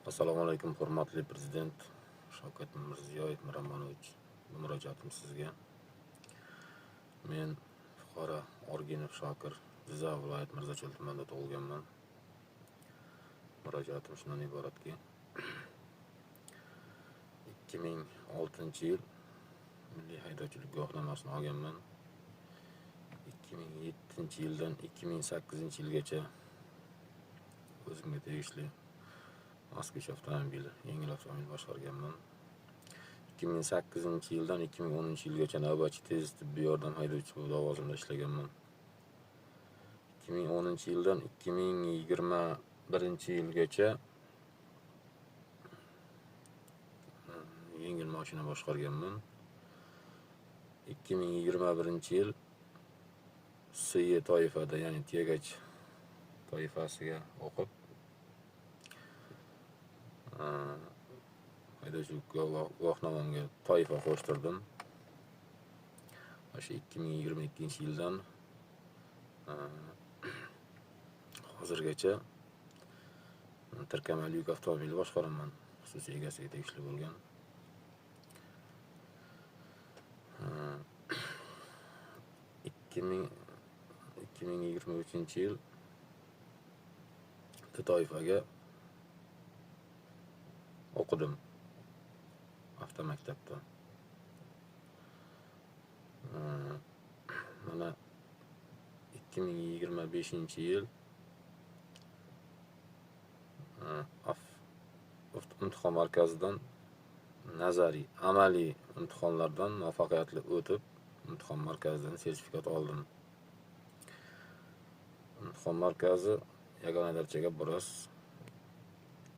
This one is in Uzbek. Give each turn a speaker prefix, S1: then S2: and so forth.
S1: Assalomu alaykum, hurmatli prezident Shavkat Mirziyoyev Miromonovich. Bu murojaatim sizga. Men fuqaro Orgenov Shokir, Jizzax viloyat Mirzacho'l tumanida tug'ilganman. Murojaatim shundan iboratki, 2006-yil milliy haydovchilik guvohnomasini olganman. 2007-yildan 2008-yilgacha o'zimga tegishli Moskvich avtomobili, yengil avtomobil boshqarganman. 2008-yildan 2010-yilgacha navbatchi tez tibbiy yordam haydovchisi bo'lib lavozimda ishlaganman. 2010-yildan 2021-yilgacha yengil mashina boshqarganman. 2021-yil SIE toifada, ya'ni tegach toifasiga o'qib, haydovchilik guvohnomamga toifa qo'shtirdim. O'sha 2022-yildan hozirgacha tirkamali yuk avtomobili boshqaraman, xususiy egasiga tegishli bo'lgan. 2023-yil toifaga o'qidim avtomaktabda. Mana 2025-yil imtihon markazidan nazariy, amaliy imtihonlardan muvaffaqiyatli o'tib, imtihon markazidan sertifikat oldim. Imtihon markazi yagona darajaga biroz